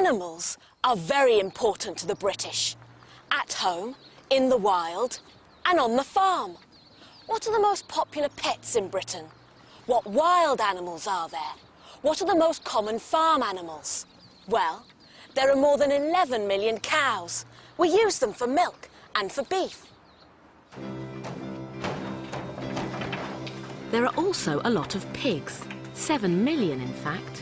Animals are very important to the British. At home, in the wild, and on the farm. What are the most popular pets in Britain? What wild animals are there? What are the most common farm animals? Well, there are more than 11 million cows. We use them for milk and for beef. There are also a lot of pigs, 7 million in fact.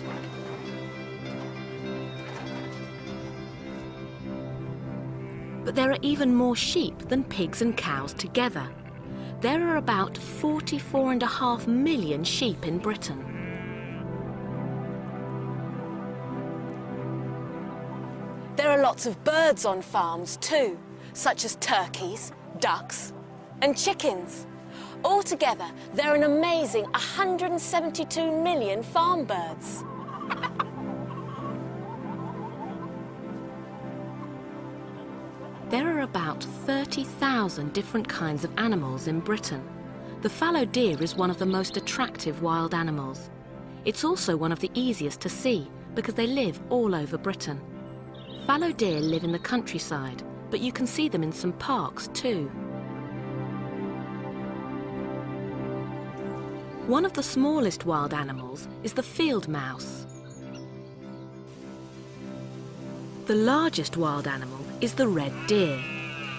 But there are even more sheep than pigs and cows together. There are about 44.5 million sheep in Britain. There are lots of birds on farms too, such as turkeys, ducks and chickens. Altogether, there are an amazing 172 million farm birds. There are about 30,000 different kinds of animals in Britain. The fallow deer is one of the most attractive wild animals. It's also one of the easiest to see because they live all over Britain. Fallow deer live in the countryside, but you can see them in some parks too. One of the smallest wild animals is the field mouse. The largest wild animal is the red deer.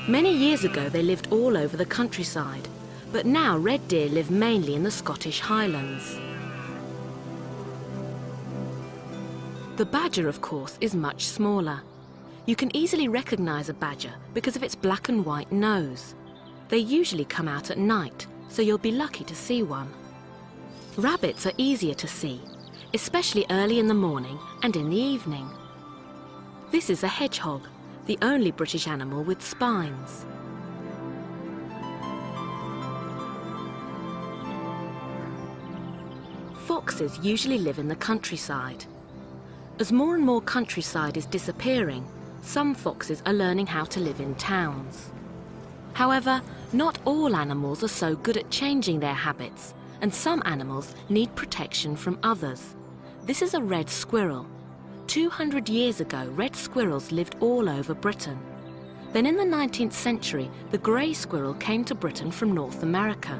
Many years ago they lived all over the countryside, but now red deer live mainly in the Scottish Highlands. The badger, of course, is much smaller. You can easily recognise a badger because of its black and white nose. They usually come out at night, so you'll be lucky to see one. Rabbits are easier to see, especially early in the morning and in the evening. This is a hedgehog, the only British animal with spines. Foxes usually live in the countryside. As more and more countryside is disappearing, some foxes are learning how to live in towns. However, not all animals are so good at changing their habits, and some animals need protection from others. This is a red squirrel. 200 years ago, red squirrels lived all over Britain. Then in the 19th century, the grey squirrel came to Britain from North America.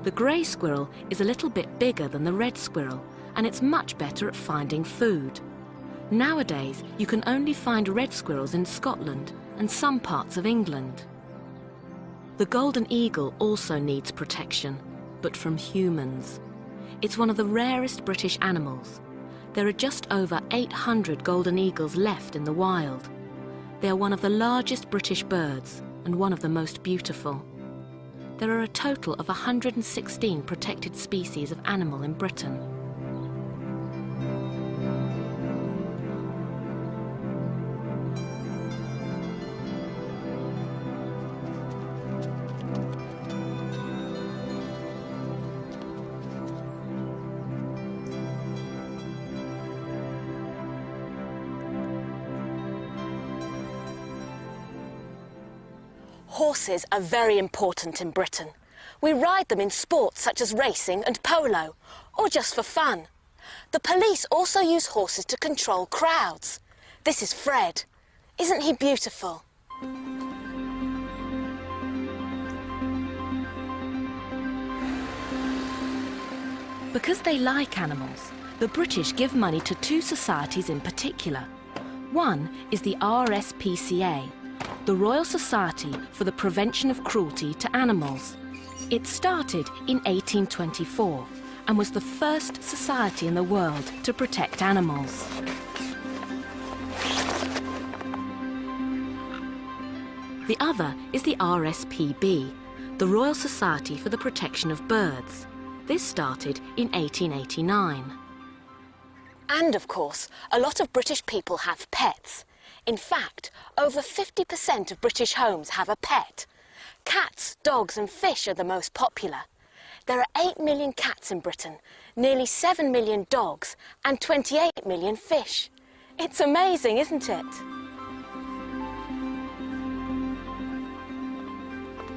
The grey squirrel is a little bit bigger than the red squirrel, and it's much better at finding food. Nowadays, you can only find red squirrels in Scotland and some parts of England. The golden eagle also needs protection, but from humans. It's one of the rarest British animals. There are just over 800 golden eagles left in the wild. They are one of the largest British birds and one of the most beautiful. There are a total of 116 protected species of animal in Britain. Horses are very important in Britain. We ride them in sports such as racing and polo, or just for fun. The police also use horses to control crowds. This is Fred. Isn't he beautiful? Because they like animals, the British give money to two societies in particular. One is the RSPCA, the Royal Society for the Prevention of Cruelty to Animals. It started in 1824 and was the first society in the world to protect animals. The other is the RSPB, the Royal Society for the Protection of Birds. This started in 1889. And of course, a lot of British people have pets. In fact, over 50% of British homes have a pet. Cats, dogs and fish are the most popular. There are 8 million cats in Britain, nearly 7 million dogs and 28 million fish. It's amazing, isn't it?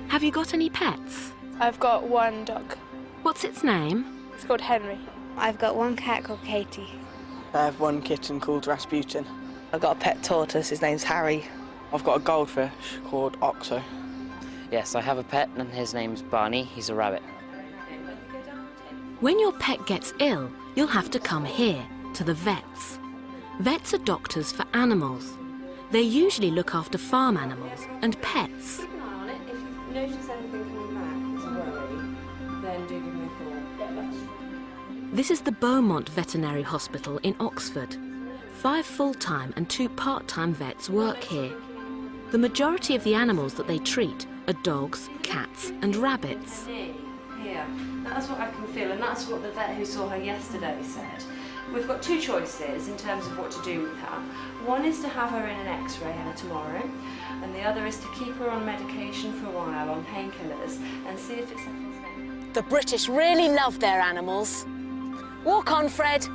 Have you got any pets? I've got one dog. What's its name? It's called Henry. I've got one cat called Katie. I have one kitten called Rasputin. I've got a pet tortoise, his name's Harry. I've got a goldfish called Oxo. Yes, I have a pet and his name's Barney. He's a rabbit. When your pet gets ill, you'll have to come here, to the vets. Vets are doctors for animals. They usually look after farm animals and pets. Keep an eye on it. If you notice anything coming back as a worry, then do give me a call. This is the Beaumont Veterinary Hospital in Oxford. 5 full-time and 2 part-time vets work here. The majority of the animals that they treat are dogs, cats and rabbits. Here, that's what I can feel, and that's what the vet who saw her yesterday said. We've got 2 choices in terms of what to do with her. One is to have her in an X-ray tomorrow, and the other is to keep her on medication for a while, on painkillers, and see if it settles down. The British really love their animals. Walk on, Fred.